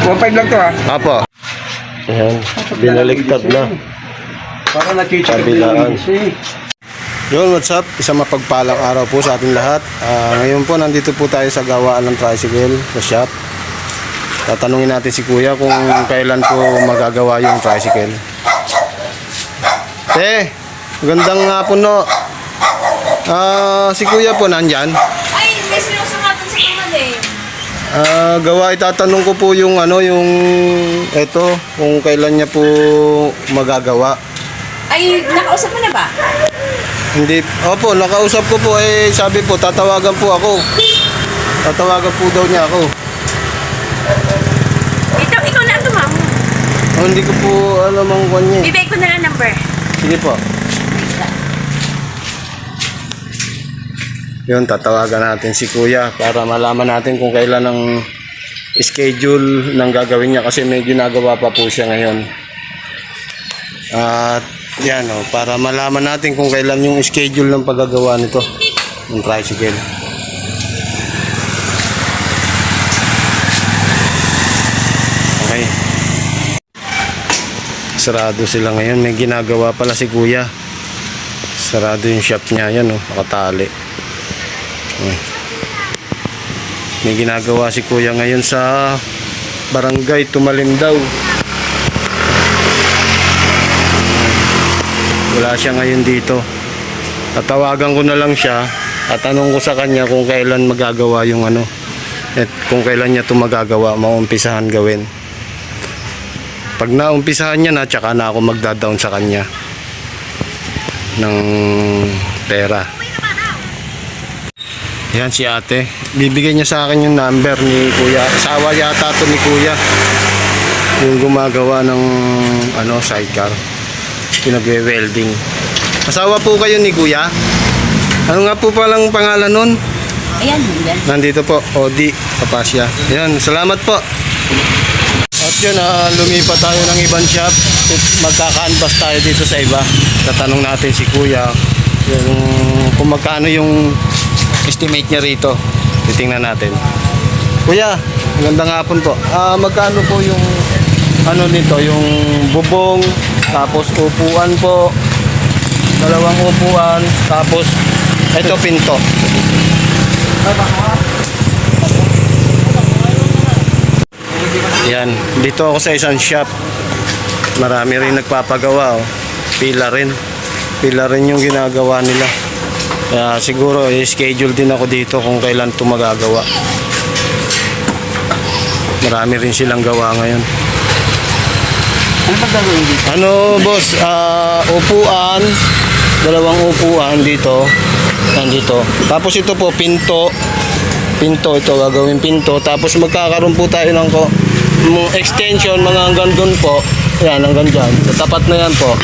1.5 lang to ha. Apo. Ayan, binaliktad na. Para na-check Kabilaan. Yun, what's up? Isang mapagpalang araw po sa ating lahat. Ngayon po, nandito po tayo sa gawaan ng tricycle sa shop. Tatanungin natin si Kuya kung kailan po magagawa yung tricycle. Magandang hapon no. Si Kuya po nandyan. Ay, may sinusungatan sa kamad eh. Gawa, itatanong ko po yung yung eto, kung kailan niya po magagawa. Ay, nakausap mo na ba? Hindi, opo, nakausap ko po sabi po, tatawagan po ako. Tatawagan po daw niya ako. Ikaw na ang tumamo. Hindi ko po alam ang kanya. Bibigay ko na lang number. Sige po. Yun, tatawagan natin si Kuya para malaman natin kung kailan ang schedule ng gagawin niya kasi may ginagawa pa po siya ngayon. At yan para malaman natin kung kailan yung schedule ng paggagawa nito ng tricycle. Okay. Sarado sila ngayon, may ginagawa pala si Kuya. Sarado yung shop niya, yan nakatali. May ginagawa si Kuya ngayon sa barangay Tumalim daw. Wala siya ngayon dito. Tatawagan ko na lang siya at tanong ko sa kanya kung kailan magagawa yung at kung kailan niya ito magagawa, maumpisahan gawin. Pag naumpisahan niya na, tsaka na ako magda-down sa kanya ng pera. Yan si ate. Bibigay niya sa akin yung number ni Kuya. Asawa yata to ni Kuya. Yung gumagawa ng sidecar. Pinagwe-welding. Asawa po kayo ni Kuya? Ano nga po palang pangalan nun? Ayan, yan. Nandito po, Odi Kapasya. Yan, salamat po. At yun, lumipat tayo ng ibang shop. Magkaka-canvas tayo dito sa iba. Tatanong natin si Kuya kung magkano yung estimate niya rito. Titingnan natin. Kuya, magandang hapon po. Magkano po yung nito, yung bubong, tapos upuan po, dalawang upuan, tapos ito pinto. Yan, dito ako sa isang shop. Marami rin nagpapagawa. Pila rin yung ginagawa nila. Kaya siguro schedule din ako dito kung kailan ito magagawa. Marami rin silang gawa ngayon. Ano ba gagawin dito? Boss, upuan, dalawang upuan dito, nandito. Tapos ito po, pinto ito, gagawin pinto. Tapos magkakaroon po tayo ng extension, mga hanggang doon po. Yan, hanggang dyan. Tapat na yan po.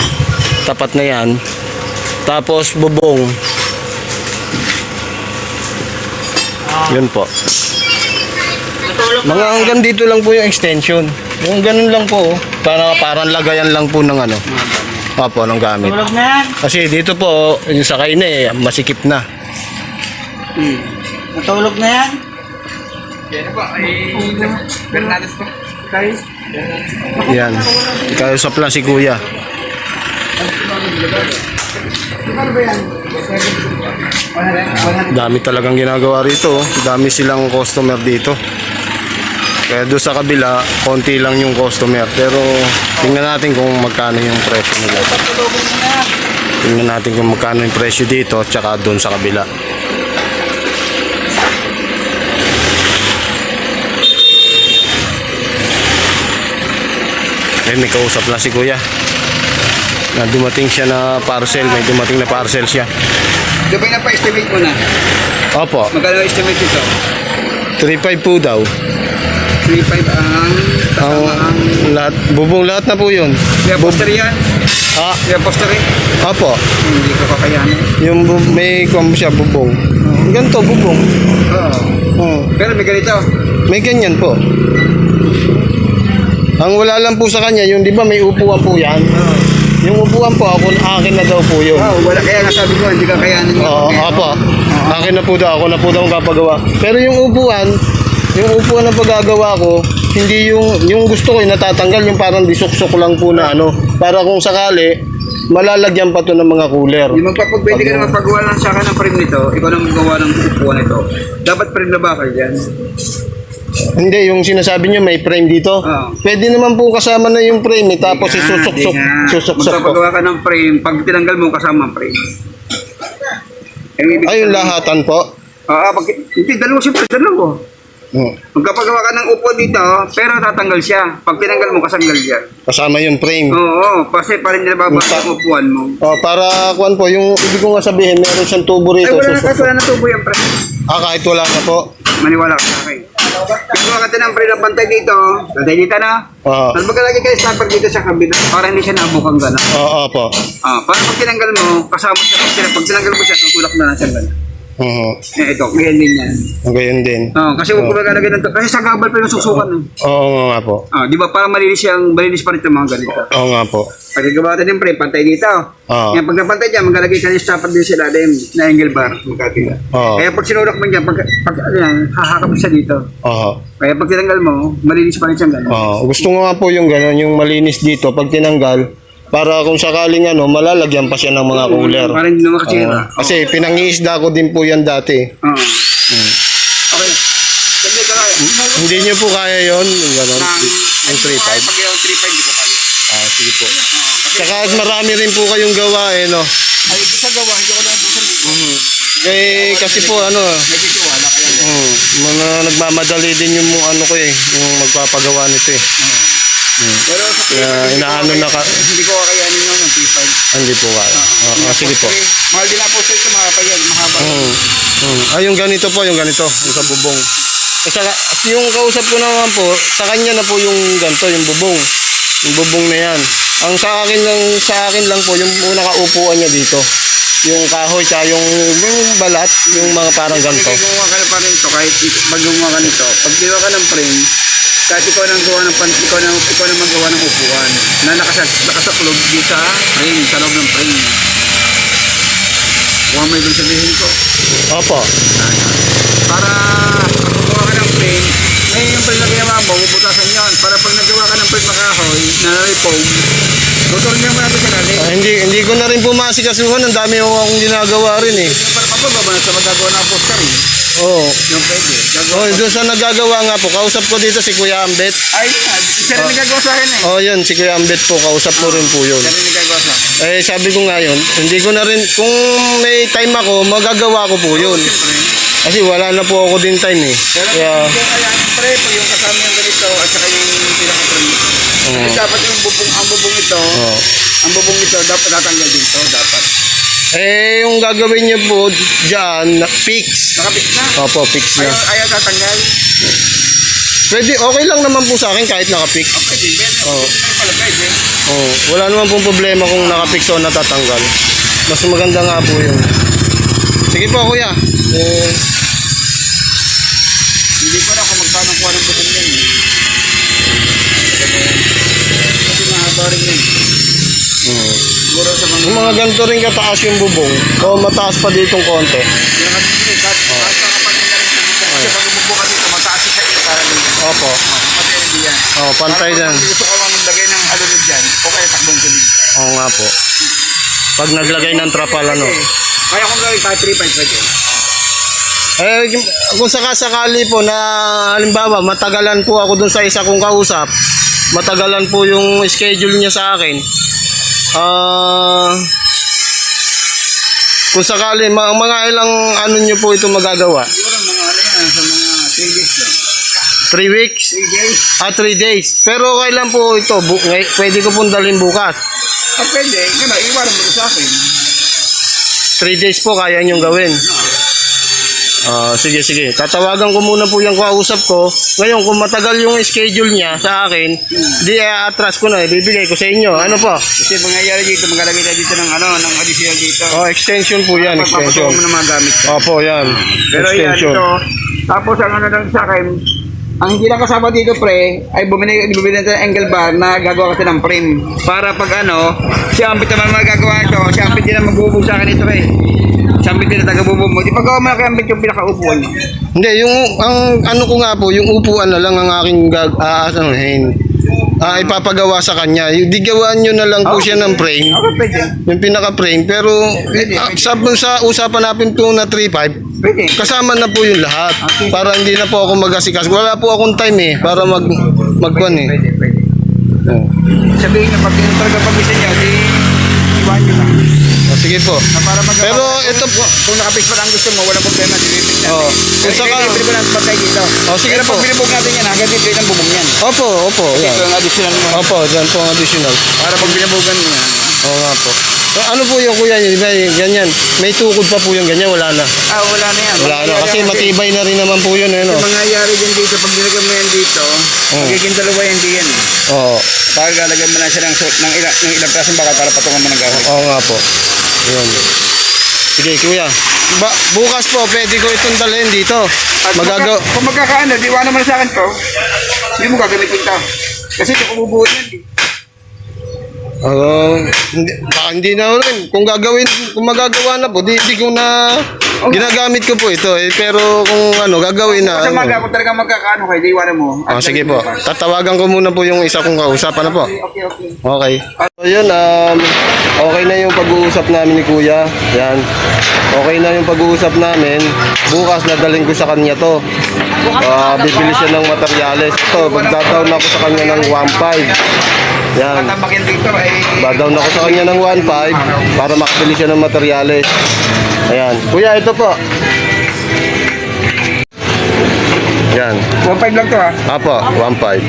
Tapat na yan. Tapos bubong. Yun po. Mga hanggang dito lang po yung extension. Yung ganun lang po. Parang lagayan lang po ng Opo, ng gamit. Tulog na yan. Kasi dito po, yung sakay na masikip na. Natulog na yan. Yan po, Bernardes po. Yan. Ikausap lang si Kuya. Dami talagang ginagawa rito. Dami silang customer dito. Kaya doon sa kabila, konti lang yung customer. Pero tingnan natin kung magkano yung presyo nila. Tingnan natin kung magkano yung presyo dito tsaka doon sa kabila. May kausap lang si Kuya. Na dumating siya na parcel. May dumating na parcel siya. Diba na pa-estimate mo na? Opo. Magkano estimate ito? 3.5 po daw. 3.5 ang Lahat, bubong lahat na po yun. Kaya poster yan? Kaya poster eh? Opo. Hindi ko kakayanin. Yung may siya bubong. Ganito bubong. Oo. Pero may ganito. May ganyan po. Ang wala lang po sa kanya, yung di ba may upuan po yan? Yung upuan po, akin na daw po yun. Wala, kaya nga sabi ko, hindi kakayanin mo. Opo. Akin na po daw, ako na po daw ang kapagawa. Pero yung upuan, yung upuan na paggagawa ko, hindi yung gusto ko yung natatanggal, yung parang disok-sok lang po na ano, para kung sakali, malalagyan pa to ng mga cooler. Yung magpapagpwede ka na magpagawa lang sa akin ng frame nito, ikaw na magawa ng upuan nito. Dapat frame na bakal dyan. Hindi, yung sinasabi niyo may frame dito. Oo. Pwede naman po kasama na yung frame, tapos isusok-sok po. Magpapagawa ka ng frame, pag tinanggal mo kasama ang frame. Ay, yung lahatan po. Hindi, dalawa siyempre, dalawa. Magpapagawa ka ng upuan dito, pero tatanggal siya. Pag tinanggal mo, kasanggal siya. Kasama yung frame. Oo, kasi parang nila babasa ang upuan mo. Para kuan po, yung ibig ko nga sabihin, meron siyang tubo Ay, rito. wala na kasi wala na tubo yung frame. Kahit wala na po. Maniwala ka sa akin. Gagawa ka ng frame na pantay dito, pantay dito na. Tapos maglalagay kayo stopper dito sa kabila, para hindi siya nabukang gano'n. Oo po. Para pag tinanggal mo, kasama siya. Pag tinanggal mo siya, tutulak na lang siya gano'n. Ito, ganyan din yan. Gayon din. Kasi huwag ko magalagay ng kasi sa gabal pa yung susukan. Oo nga po. Di ba para malinis pa rin itong mga ganito. Oo nga po. Pag gagawa natin ng frame, pantay dito. Yan, pag napantay dyan, maglalagay ka ng stopper din sila din na angle bar. Magkatila. Kaya pag sinulak mo dyan, hahakap siya dito. Kaya pag tinanggal mo, malinis pa rin siyang gano'n. Gusto ko nga po yung gano'n, yung malinis dito, pag tinanggal, para kung sakaling malalagyan pa siya ng mga cooler. Para hindi naman kasira. Kasi pinangiisda ko din po yan dati. Okay. Hindi ka kaya. Hindi nyo po kaya yon yung gano'n, yung 3.5. Pag yung 3.5, hindi ko kaya. Sige po. Saka marami rin po kayong gawa no. Ay, ito sa gawa, hindi ko na ubusan dito. Kasi po Nagtitiwala kaya. mga nagmamadali din yung ko yung magpapagawa nito Pero sa inaano na ka. Hindi ko kakayanin yung 3.5. Hindi po kaya. Sige po. Mahal din na po sa ito, mahaba. Yung ganito po, yung sa bubong. Saka yung kausap ko naman po, sa kanya na po yung ganito, yung bubong. Yung bubong na yan. Ang sa akin lang po, yung nakaupuan niya dito. Yung kahoy, tsaka yung balat, yung mga parang ganito. Pag gumawa ka pa rin ito, kahit pag gumawa ka nito, pag ginawa ka ng frame, kahit ikaw nang magawa ng upuan na nakasaklog dito sa frame, sa loob ng frame. Huwag mo ibig sabihin ko. Opo. Para pag gumawa ka ng frame, ngayon yung frame na ginawa mo, bubutasan yun. Para pag nagawa ka ng frame makahoy, na naripog, tutol niya mo natin sa natin. Hindi ko na rin po masikasuhan. Ang dami ko akong ginagawa rin Para papagawa na sa magagawa na poster eh. Oo. Yung pwede. Doon sa nagagawa nga po, kausap ko dito si Kuya Ambet. Ay, isa rin nagagawa sa akin eh. Yun, si Kuya Ambet po, kausap ko rin po yun. Isa rin nagagawa sa akin. Sabi ko nga yun, hindi ko na rin, kung may time ako, magagawa ko po yun. Kasi wala na po ako din time Pero kaya pre, pag yung kasama yung ganito at saka yung pinaka-frame. Kasi dapat yung ang bubong ito dapat natanggal dito, dapat. Yung gagawin niyo po dyan, fix. Nakapit na. Opo, fix na. Ayaw tatanggal. Pwede, okay lang naman po sa akin kahit nakapix. Pwede, pwede. Wala naman pong problema kung nakapix o natatanggal. Mas maganda nga po yun. Sige po, kuya. Hindi ko na kung magkano kuha ng bubong yan. Kasi mahaba rin yan. Siguro sa mga... Yung mga ganito rin kataas yung bubong, o mataas pa ditong konti. Yung kasi kahit nakapanin na rin sa bubong. Kasi pag bubong kasi tumataas siya yung para rin. Opo. Pati hindi yan. Pantay din. Kung gusto ko maglagay ng alunod dyan, o kaya takbong tubig. Oo nga po. Pag naglagay ng trapal, Kaya kung gawin kahit 3.5 pwede. Kung sakasakali po na halimbawa matagalan po ako dun sa isa kong kausap, matagalan po yung schedule niya sa akin. Kung sakali, mga ilang niyo po ito magagawa? Siguro mga yan, sa mga 3 days lang. 3 weeks? 3 days? 3 days. Pero kailan po ito? Pwede ko pong dalhin bukas. Pwede. Kaya iwanan mo sa akin. 3 days po kaya niyong gawin. Sige. Tatawagan ko muna po yung kausap ko. Ngayon, kung matagal yung schedule niya sa akin, di atras ko na, bibigay ko sa inyo. Ano po? Kasi mangyayari dito, maglalagay tayo dito ng ng additional dito. Extension po yan, extension. Papatuwa mo na mga gamit ko. Opo, yan. Pero yan, Extension. ito. Tapos ang lang sa akin, ang hindi lang kasama dito, pre, ay bumili natin ng angle bar na gagawa kasi ng frame. Para pag si Ampit naman magagawa ito, si Ampit din ang magbubog sa akin ito, pre. Sambit din na taga-bubong mo. Ipagawa mo na kay Ambit yung pinakaupuan niya. Hindi, yung ang ano ko nga po, yung upuan na lang ang aking ipapagawa sa kanya. Yung digawaan nyo na lang po siya ng frame. Okay, pwede. Yung pinaka-frame. Pero sa usapan natin po na 3.5, Pwede. kasama na po yung lahat. Para hindi na po ako mag-asikas. Wala po akong time para magkuhan eh. Pwede. Oh. Sabihin niyo, pag yun talaga pag-isa niya, di iwan niyo lang. Oh, sige po. Na para Pero ito po. Kung nakapix pa lang gusto mo, walang problema, dilipit natin. Oh. Kung saka, libre ko lang patay dito. Oh, sige Pero po. pag binibog natin yan, hanggang libre ng bubong yan. Opo. Yan. Ito ang additional mo. Opo, dyan po ang additional. Para pag binabogan mo yan. Oo nga po. So, ano po yung kuya yun? Ganyan. May tukod pa po yung ganyan, wala na. Wala na yan. Wala na. Kasi matibay na rin naman po yun. No? Yung mangyayari din dito, pag nilagyan mo yan dito, magiging dalawa yan di yan. Oo. Paglalagyan mo na siya ng ilang prasong baka para patungan mo ng gamit. Oo nga po. Yun. Sige, kuya. Bukas po, pwede ko itong dalhin dito. Kung magkakaano, di iwanan mo na sa akin to, hindi mo gagamitin to. Kasi ito kumubuhat yan. Hindi na rin. Kung magagawa na po, di ko na ginagamit ko po ito. Pero kung gagawin na. Kasi kung talaga magkakaano kayo, di iwanan mo. Sige po. Tatawagan ko muna po yung isa kong kausapan na po. Okay. Okay. So yun, okay na yung pag-uusap namin ni Kuya. Yan. Okay na yung pag-uusap namin. Bukas dadalhin ko sa kanya to. Bibili siya ng materyales. Ito, magdadaw na ako sa kanya ng 1.5. Yan. Tamakin dito ay... Badown ako sa kanya ng 1.5 para makabili siya ng materyales. Ayan. Kuya, ito po. Yan. 1.5 lang to ha. Apo, 1.5.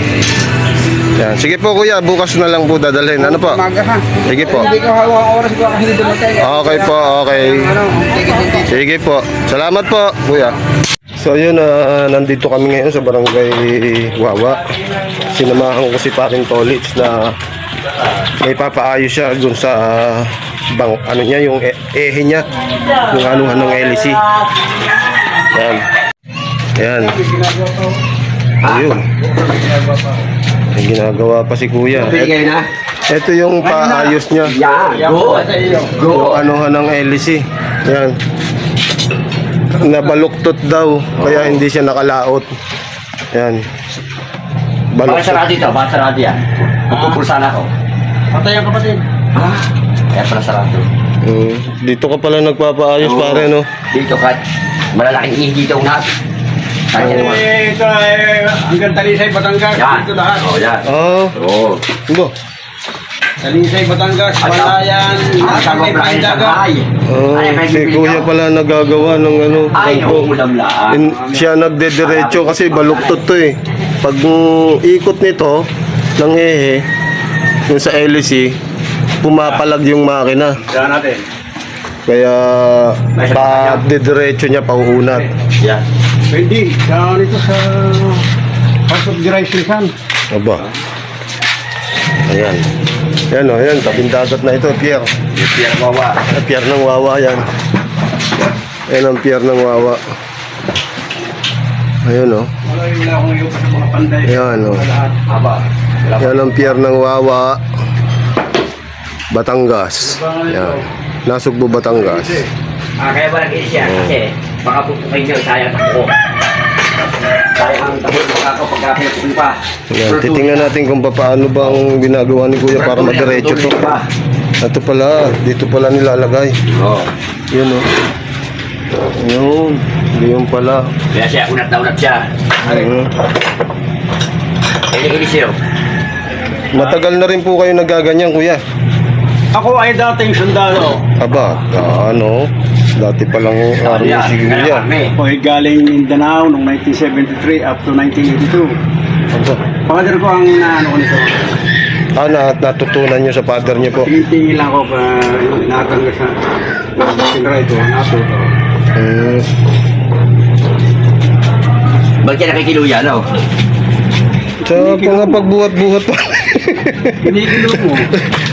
Yan. Sige po kuya, bukas na lang po dadalhin. Ano po? Umaga ha. Sige po. Hindi ko hawak oras ko kasi hindi dumatay. Okay po, okay. Sige po. Salamat po, kuya. So yun, nandito kami ngayon sa barangay Wawa. Sinamahan ko si Paring Tolits na may papaayos siya dun sa yung ehe niya, yung anuhan ng LEC. Yan. Yan. Ayun. May ginagawa pa si kuya. Ito yung paayos niya. Yung anuhan ng LEC. Yan. Nabaluktot daw, kaya hindi siya nakalaot. Yan. Bakit sarado dito? Bakit sarado yan? Magpupulsa na ako. Patay ang kapatid. Ha? Kaya pala sarado. Dito ka pala nagpapaayos pare, no? Dito kahit malalaking ihi dito unahan. Kahit yan naman. Ito ay hanggang Talisay, Batangas. Yan. Dito lahat. Oo, yan. Oo. Bo. Talisay, Batangas, Balayan, Asang Sangay, Paindaga. Si kuya pala nagagawa ng Ay, bangko. ulam lang. Siya nagdediretso kasi baluktot to eh. Pag ikot nito ng ehe, yung sa LEC, pumapalag yung makina. Yan natin. Kaya pa-dediretso niya pauunat. Yan. Pwede. Nito sa House of Direction. Aba. Ayan. Yan o, yan. Tabing dagat na ito, pier. Yan, wawa. Pier ng Wawa yan. Yan ang pier ng Wawa. Ayun o. Wala akong iyo sa mga panday. Ayan o. Aba. Yan ang pier ng Wawa. Batangas. Yan. Nasugbo Batangas. Kaya ba nag siya? Kasi baka pupukin nyo, sayang ako. Sayang ang tahol mo ako pagkakipin pa. Yan. Titingnan natin kung paano bang ginagawa ni Kuya para madiretso to. Ito pala. Dito pala nilalagay. Oo. Yun o. Yun. Yun pala. Kaya siya, unat na unat siya. Ini siya. Matagal na rin po kayo nagaganyan, Kuya. Ako ay dating sundalo. Aba, dati pa lang army si Kuya. Ako ay galing Mindanao noong 1973 up to 1982. Aba. Father ko ang inaano ko nito. Natutunan nyo sa father nyo po. Tingin lang ako pa nakatangga sa sinray ko, natuto. Ba't siya nakikiluya, no? Sa mga pagbuhat-buhat pa. Kinikilo mo.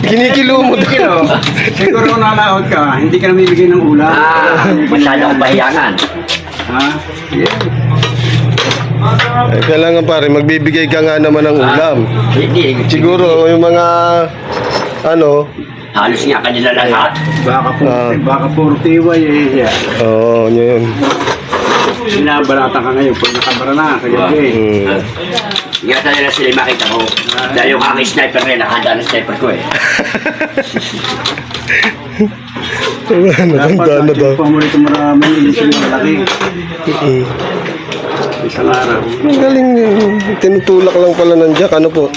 Kinikilo mo daw. Kinikilo. Siguro kung nalaot ka, hindi ka namibigay ng ulam. Masyado akong bahiyangan. Ha? Kailangan pare, magbibigay ka nga naman ng ulam. Hindi. Siguro yung mga Halos nga kanila lahat. Baka puro tiway eh siya. Oo, yun. Sinabarata ka ngayon pag nakabara na kagabi. Ingatan nila sila yung makita ko. Dahil yung aking sniper rin, nakahanda ng sniper ko eh. Naganda na daw. Pamulit mo marami, hindi sila malaki. Isang araw. Ang galing yun. Tinutulak lang pala ng jack. Ano po?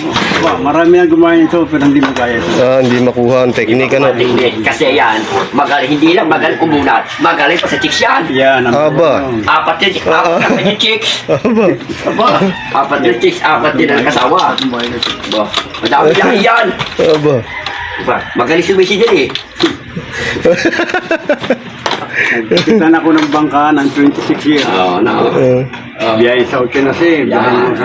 Marami na gumawa nito pero hindi magaya ito. Hindi makuha ang teknik. Ano? Hindi, kasi yan, magaling, hindi lang magaling kumulat. Magaling pa sa chicks yan. Yan. Aba. Apat yung chicks. Aba. Aba, apat yung chicks, apat din ang kasawa. Aba, madami lang yan. Aba. Diba? Magaling sumisidil eh. Nagkitan ako ng bangka ng 26 years. Oo, no. Biyahe sa Ochenase. Yan.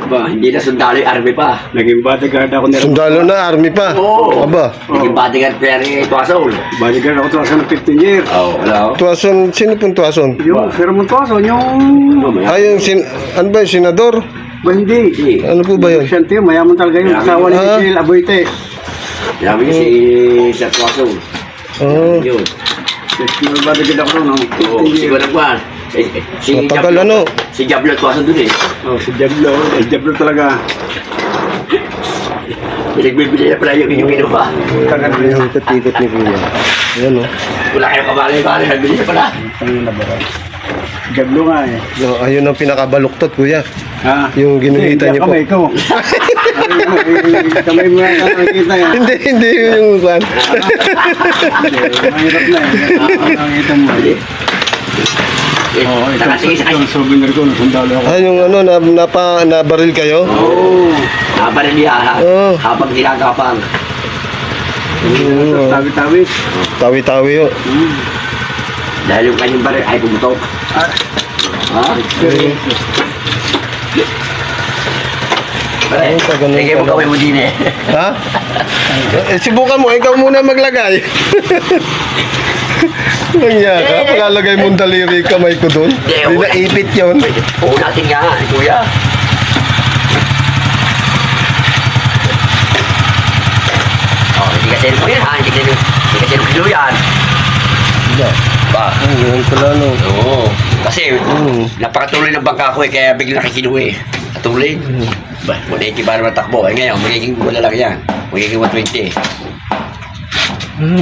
Ba, hindi na sundalo yung army pa. Naging bodyguard ako nila. Sundalo na, army pa. Oo. Aba. Naging bodyguard player ni Tuasol. Bodyguard ako tuwasan ng 15 years. Oo, wala. Tuwason, sino pong tuwason? Yung Fermon Tuwason, yung... Ay, ano ba yung senador? Ba hindi? Ano po ba yun? Siyempre, mayaman talaga yung asawa ni Ah. Michelle Aboite. Sabi niya si Sir Tuasol. Oh. Yun. Yung bodyguard ako noon. Oo, siguro nagwan. Si Matagal, Diablo- ano? Si Diablo Tuasol dun eh. Oh, si Diablo. Diablo talaga. Pinagbibili na pala yung inyong pa. Yung ikot-ikot ni Kuya. Ayan o. Wala kayong kabalay-balay, nagbili na pala. Diablo nga eh. No, ayun ang pinakabaluktot, Kuya. Ha? Yung ginuhitan niyo po. Kamay ko. Kamay mo na nakikita yan. Hindi yun yung kwan. Mahirap na eh. Nakikita mo. Oo, ito Nakatingin sa ang souvenir ko. Sundalo ako. Yung ano, nabaril kayo? Oo. Nabaril niya Oo. habang ginagapang. Tawi-tawi. Tawi-tawi yun. Dahil yung kanyang baril ay pumutok. Ha? Ay, sa ganun Sige mo pala. gawin mo din eh. Ha? Subukan mo, ikaw muna maglagay. Nangyaya ka, paglalagay mong daliri kamay ko doon. Hindi na ipit yun. Oo natin nga, kuya. Oh, hindi kasi mo yan ha, hindi kasi mo yan. Ba? Yun pala no. Oo. Kasi napakatuloy ng bangka ko eh, kaya bigla nakikinuwi. Patuloy. Ba, 180 ba naman takbo. Eh ngayon, magiging wala lang yan. Magiging 120.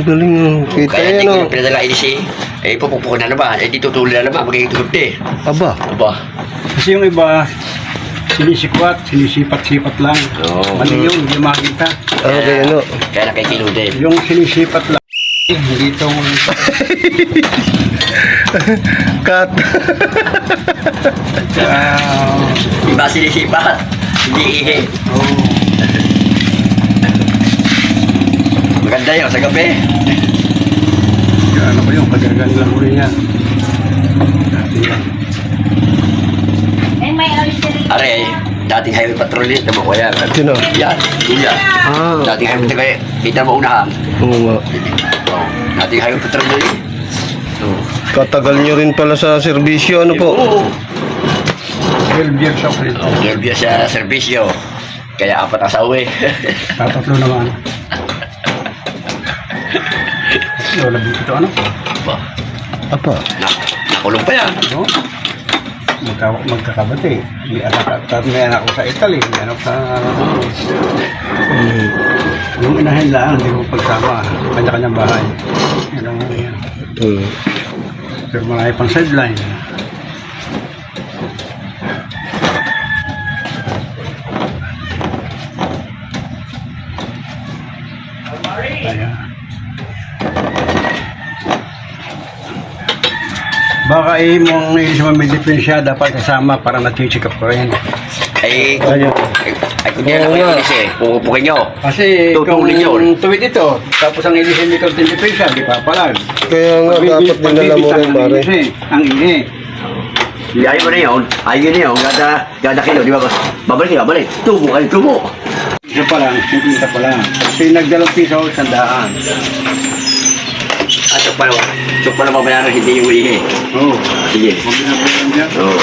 Galing yun. Kita Kaya hindi yan ko o. yung pinadala inisi. Eh, pupupuko na naman. Eh, di tutuloy na naman. Magiging 250. Aba. Aba. Kasi yung iba, sinisikwat, sinisipat-sipat lang. Oo. Mali yun, hindi makita. Okay, ano. Kaya nakikilo din. Yung sinisipat lang, hindi itong... Cut. Iba sinisipat. Hindi ihi. Maganda yun sa gabi. Ano ko yung kagagan lang rin yan. Eh, may oyster. Are, dating highway patrol yun. Tama ko yan. Sino? Yan. Yan. Dating highway patrol yun. Kita mo unahan. Oo nga. Dating highway patrol yun. Katagal nyo rin pala sa serbisyo, ano po? Oo. 12 years ako rin. Nervya sa serbisyo. Kaya apat ang sauwi. Tatatlo naman. Wala dito ito ano? Ba, Apa? nakulong pa yan. No? Magkakabati. May anak ko sa Italy. May anak sa... Yung inahin lang, hindi ko pagsama. Kanya-kanyang bahay. Yan ang yan. Pero marami pang sideline. Ayan. Baka mong ilis mo may diferensya, dapat kasama para na-check up ko rin. Ay, kung di yan ako yung ilis eh. Pupukin nyo. Kasi Tutulin yun. tuwid ito, tapos ang ilis hindi ko diferensya, di papalag. Kaya nga, dapat dinala mo rin, pare. Ang ihi. Ayaw mo na yun. Ayaw na yun. Gada kilo, di ba? Babalik, babalik. Tubo kayo, tubo. Isa pa lang, 50 pa lang. Kasi nagdalawang piso, 100. At so pala mabayaran hindi yung ihi. Oo. Sige. Kung pinapalang niya. Oo.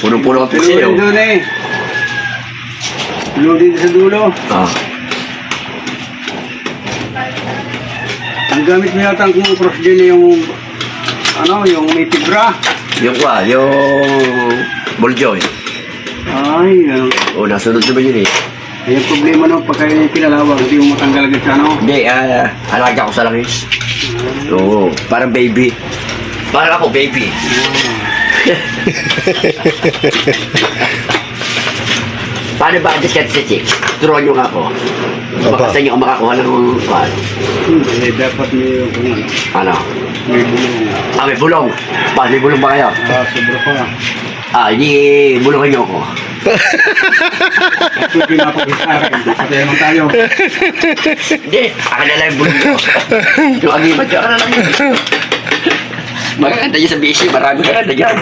Punong-puno ang Pero pisilyo. yun doon eh. Dulo dito sa dulo. Ah. Ang gamit mo yata kung cross din yung yung may tibra. Yung ball joint. Ay, O, nasunod naman yun eh. yung problema no, pagka yung pinalawag, hindi mo matanggal agad siya, no? Hindi, alaga ko sa langis. Oo, parang baby. Parang ako, baby. Paano ba ang discount sa chicks? Turuan nyo nga ako. Opa. Baka sa inyo ako makakuha ng Dapat may ano? may bulong. May bulong. May bulong ba kayo? Sobra pa. Hindi bulungan nyo ako. Ito pinapagis sa akin. Patay naman tayo. Hindi, akin na lang yung bulong nyo. Yung agimat nyo, akin na lang yun. Magkakanta nyo sa BC, marami ka na dyan.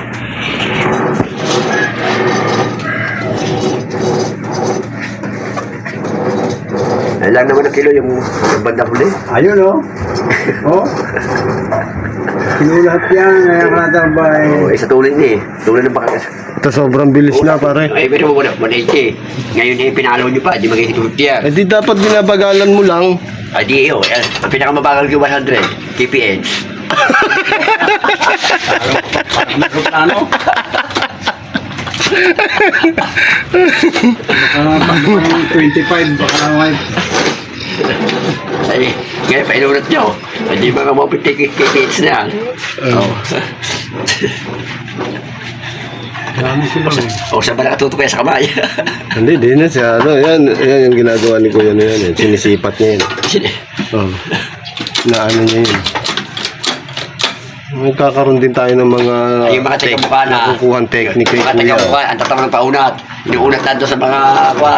Ayun lang naman ang kilo yung bandang huli. Ayun, no? Oh. Sinulat yan. Kaya katabay. Sa tulin eh. Tulin ng bakas. Ito sobrang bilis na pare. Ay, pero mo 180. Ngayon eh, pinalo nyo pa. Di magiging 250 yan. Eh di dapat binabagalan mo lang. Di yun. Ang pinakamabagal ko 100. KPH. Ano? Baka 25. Baka Ay, ngayon pa inulat nyo. Hindi mga mga KPH na yan. Dami sila eh. Saan ba nakatutok kaya sa kamay? Hindi, di na siya. Yan yung ginagawa ni Kuya na yan. Sinisipat niya yun. Na ano niya yun. Magkakaroon din tayo ng mga Yung mga taga-mukha na nakukuhan technique kay mga Kuya. taga-mukha, ang tatamang paunat. Yung unat nando sa mga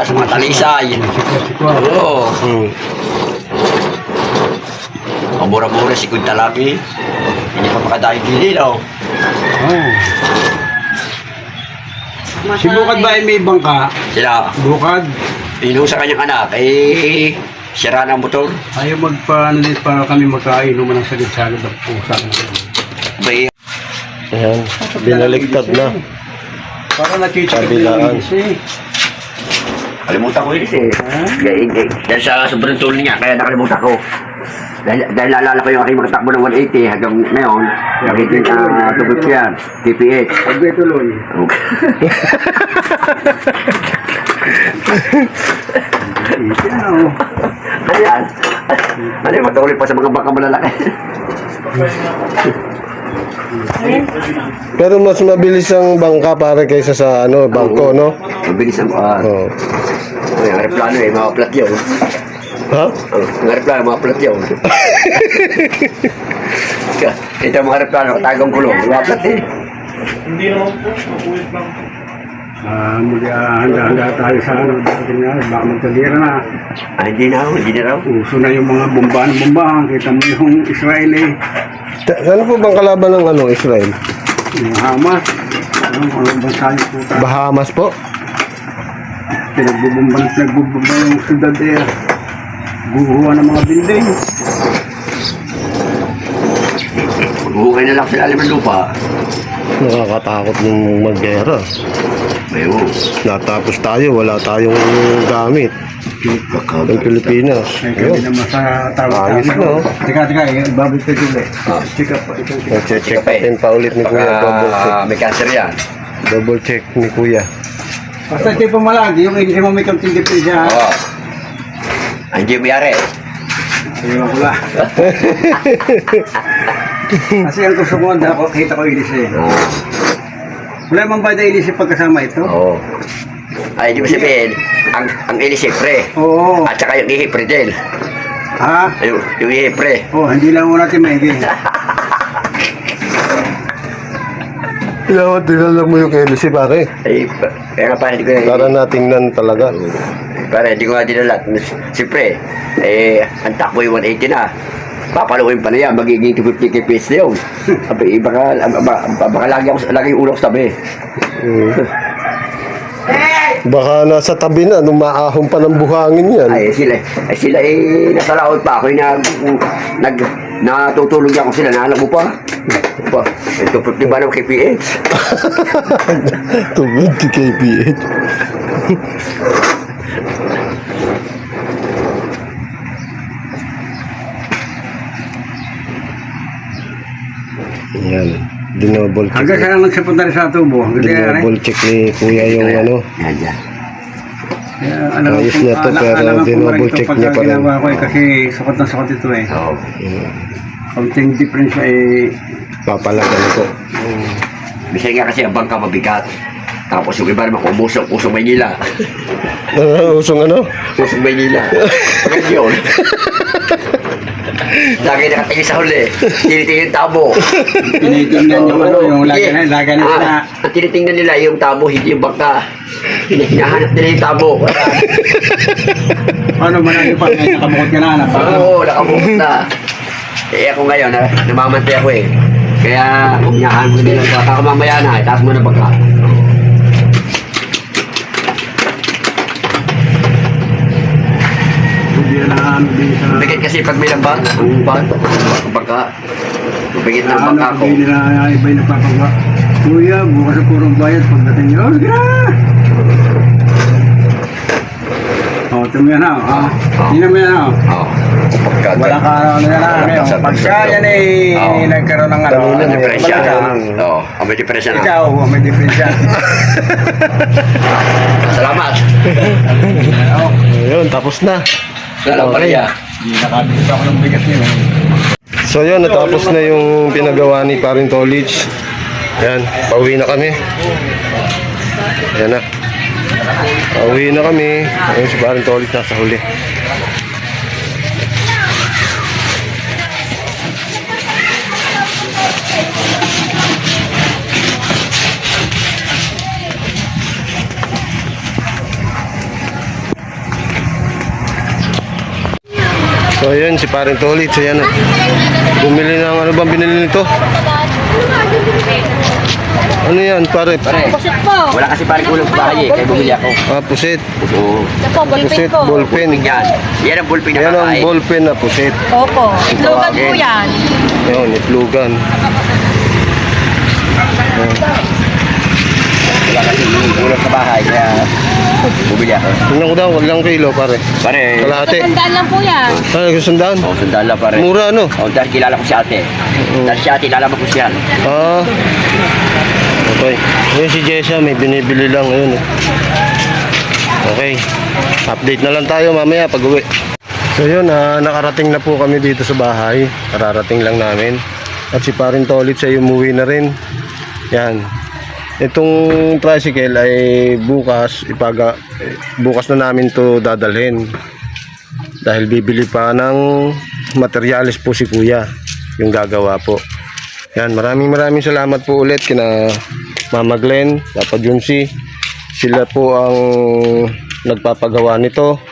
sa mga talisay. Oo. Ang mura-mura si Kunta Laki. Hindi pa makadahil din oh. Si Bukad ba ay may bangka? Sila, Bukad? inuha sa kanyang anak, sira ng motor. Ayaw magpaano din para kami magkainuman ng sagid-sagid ng pusa. May Ayan, binaliktad na. Para nachichik Kabilaan. kalimutan ko yun dahil sa sobrang tulong niya, kaya nakalimutan ko. Dahil naalala ko yung aking magtakbo ng 180 hanggang ngayon, nakikita na tubig yan, TPH. Huwag may tuloy. Ayan. Ano yung matuloy pa sa mga baka malalaki. Pero mas mabilis ang bangka para kaysa sa bangko, no? Mabilis ang Oo. ang aeroplano mga plat yun. Ha? Ang aeroplano, mga plat yun. Ito mga aeroplano, tagong gulong, mga plat eh. Muli handa tayo sa dating na, baka magkagera na. Hindi na raw. Uso na yung mga bombahan. Kita mo yung Israeli, Ano po bang kalaban ng Israel? yung Hamas. Ang bansa yung puta. Bahamas po? Nagbubomba yung syudad eh. Guguha ng mga building. Maghuhukay na lang sila alim ng lupa. Nakakatakot ng maggera. Ayun. Natapos tayo, wala tayong gamit. Ng Pilipinas. Ay kami naman sa tawag Ayos na, oh. Teka, babalik ka dito eh. Check up. Check natin pa ulit ni Kuya. Double check. May cancer yan. Double check ni Kuya. Basta ito pa malagi, yung hindi mo may kamting dipin siya. Oo. Hindi mo yari. Ayun ko lang. Kasi ang gusto ko, kita ko ilis eh. Wala mang ba na ilis pagkasama ito? Oo. Ay, di ba sabihin, ang ilisipre. Oo. At saka yung ihipre din. Ha? Yung ihipre. Oh, hindi lang mo natin maigi. Dapat dinala mo yung LC pare. Ay, kaya nga pa, hindi ko Para natingnan talaga. Para hindi ko nga dinalat. Siyempre, ang takbo yung 180 na. Papaluin pa na yan, magiging 250 kps na yun. Baka lagi yung ulo ko sa tabi. Baka nasa tabi na, nung maahon pa ng buhangin yan. Sila nasa laot pa. Ako natutulog niya ako sila. Naalam mo pa? Ito 250 ba ng kps? Tubig kay KPH. Yan. Dinouble check. Hanggang saan nagsapunta rin sa tubo. Dinouble check ni Kuya yung ano. Yan, yan. Ayos na to, pero dinouble check niya pa rin. Ginawa ko kasi sakot na sakot ito eh. Oo. Konting difference ay Papalagan ko. Bisa nga kasi ang bangka mabigat. Tapos yung iba naman kumusok, usong Maynila. Usong ano? Usong Maynila. Pagkat yun. Lagi nakatingin sa huli. Tinitingin yung tabo. tinitingnan yung ano, yung lagan na. Ang tinitingnan nila yung tabo, hindi yung bangka. Hinahanap nila yung tabo. Ano man ang ipa, nakamukot ka na. Oo, nakabukot na. Eh ako ngayon, namamantay ako eh. Kaya hinahanap ko nila yung bangka. Mamaya na, itaas mo na bangka. Bigit kasi pag may lambat, ang bangka. Bigit ng bangka ko. Iba yung nagpapagawa. Kuya, bukas na purong bayad pagdating nyo. Sige na! Ito mo yan ha. Tingnan mo yan ha. Wala ka ano yan ha. Pagka yan eh, nagkaroon ng ano. May diferensya. Oo, may diferensya na. Ikaw, may diferensya. Salamat. Ayun, tapos na. Salamat niya. Nakabit ako ng bigat nyo. So yun, natapos na yung pinagawa ni Paring Tolits. Ayan, pauwi na kami. Ayan na. Pauwi na kami. Ayun si Paring Tolits nasa huli. So ayun, si Paring Tolits. Ayan na. Bumili ng ano bang binili nito? Ano yan, pare? Pusit po. Wala kasi parang kulong sa bahay eh, kaya bumili ako. Ah, pusit. Oo. Ito po, ballpen Pusit, po. ballpen. Yan. Yan ang bullpen na Yan ang kakain. ballpen na pusit. Opo. Itlogan po yan. Ayun, itlugan. Wala kasi kulong sa bahay, kaya bumili ako. Tingnan ko daw, wag lang kilo, pare. Pare. Kalahati. Tandaan lang po yan. Ah, sandaan. Oo, sandaan lang pare. Mura ano? Oo, dahil kilala ko si ate. Dahil si ate, lalaman ko siya. Ah. Okay. Ayun si Jessa, may binibili lang. Ayun. Okay. Update na lang tayo mamaya pag uwi. So yun, nakarating na po kami dito sa bahay. Kararating lang namin. At si Paring Tolits ay umuwi na rin. Yan. Itong tricycle ay bukas bukas na namin to dadalhin. Dahil bibili pa ng materyales po si Kuya, yung gagawa po. Yan, maraming salamat po ulit kina Mama Glenn, Papa Junsi. Sila po ang nagpapagawa nito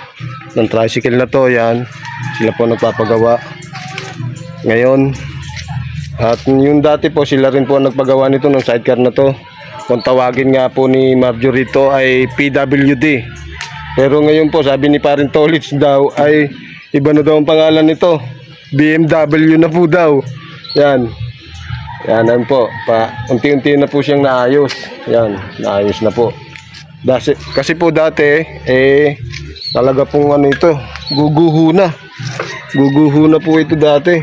ng tricycle na to. Yan, sila po nagpapagawa ngayon. At yung dati po, sila rin po ang nagpagawa nito ng sidecar na to. Kung tawagin nga po ni Marjorie to ay PWD. Pero ngayon po, sabi ni Paring Tolits daw ay iba na daw ang pangalan nito. BMW na po daw. Yan. Yan po. Unti-unti na po siyang naayos. Yan. Naayos na po. Kasi po dati, talaga pong ano ito, guguho na. Guguho na po ito dati.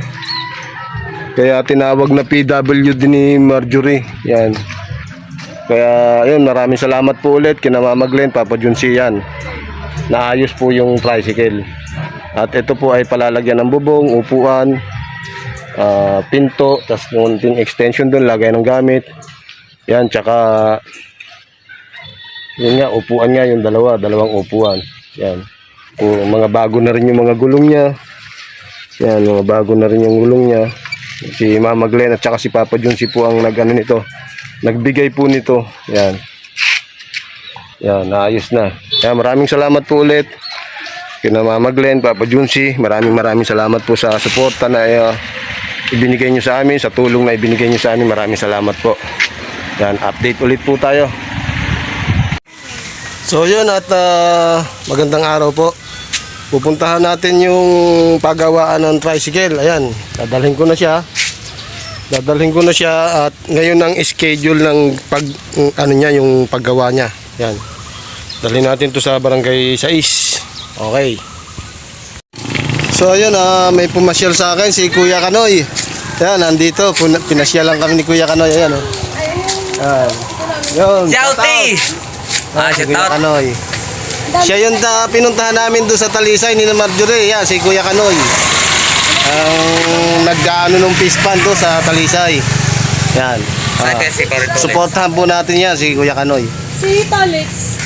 Kaya tinawag na PWD ni Marjorie. Yan. Kaya yun, maraming salamat po ulit kina Mama Glenn, Papa Junsi yan. Naayos po yung tricycle. At ito po ay palalagyan ng bubong, upuan, pinto, tas ngunting extension doon, lagay ng gamit. Yan, tsaka yun nga, upuan nga yung dalawang upuan. Yan. Kung mga bago na rin yung mga gulong niya. Yan, mga bago na rin yung gulong niya. Si Mama Glenn at saka si Papa Junsi po ang nag-ano nito. Nagbigay po nito. Yan. Yan, naayos na. Yan, maraming salamat po ulit kina Mama Glenn, Papa Junsi. Maraming salamat po sa suporta na ibinigay nyo sa amin, sa tulong na ibinigay nyo sa amin. Maraming salamat po. Yan, update ulit po tayo. So yun, at magandang araw po. Pupuntahan natin yung paggawaan ng tricycle. Ayan, dadalhin ko na siya. At ngayon ang schedule ng yung paggawa niya. Yan. Dalhin natin to sa barangay 6. Okay. So ayun, may pumasyal sa akin si Kuya Kanoy. Yan, nandito. Pinasya lang kami ni Kuya Kanoy. Ayan, oh. Ayan. Yun. Shouty! Si shout Kuya out. Kanoy. Siya yung pinuntahan namin doon sa Talisay ni Marjorie. Yan, si Kuya Kanoy. Ang nag-ano nung pispan doon sa Talisay. Yan. Supportahan po natin yan, si Kuya Kanoy. Si Tolix.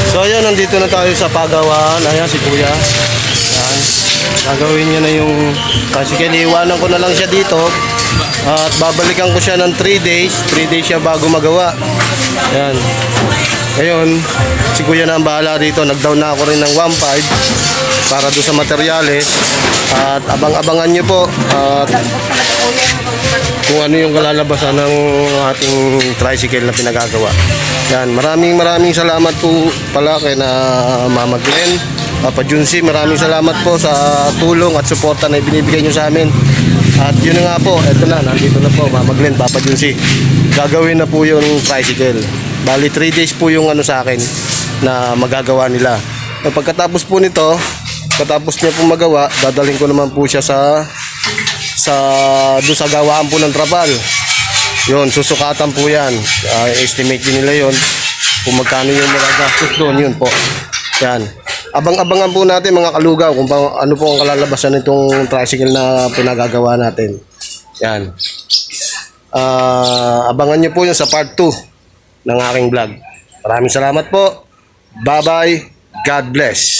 So ayun, nandito na tayo sa pagawaan. Ayan si Kuya. Ayan. Gagawin niya na yung tricycle. Iwanan ko na lang siya dito. At babalikan ko siya ng 3 days. 3 days siya bago magawa. Ayan. Ngayon, si Kuya na ang bahala dito. Nag-down na ako rin ng 1.5 para doon sa materyales. At abang-abangan niyo po. At kung ano yung kalalabasan ng ating tricycle na pinagagawa. Yan, maraming salamat po pala kay na Mama Glenn, Papa Junsi, maraming salamat po sa tulong at suporta na ibinibigay nyo sa amin. At yun na nga po, eto na, nandito na po Mama Glenn, Papa Junsi. Gagawin na po yung tricycle. Bali 3 days po yung ano sa akin na magagawa nila. At pagkatapos po nito, katapos niya po magawa, dadalhin ko naman po siya doon sa gawaan po ng trapal. Yun, susukatan po yan. Estimate din nila yun. Kung magkano yung magagastos doon, yun po. Yan. Abang-abangan po natin mga kalugaw kung ano po ang kalalabasan nitong tricycle na pinagagawa natin. Yan. Abangan nyo po yun sa part 2 ng aking vlog. Maraming salamat po. Bye-bye. God bless.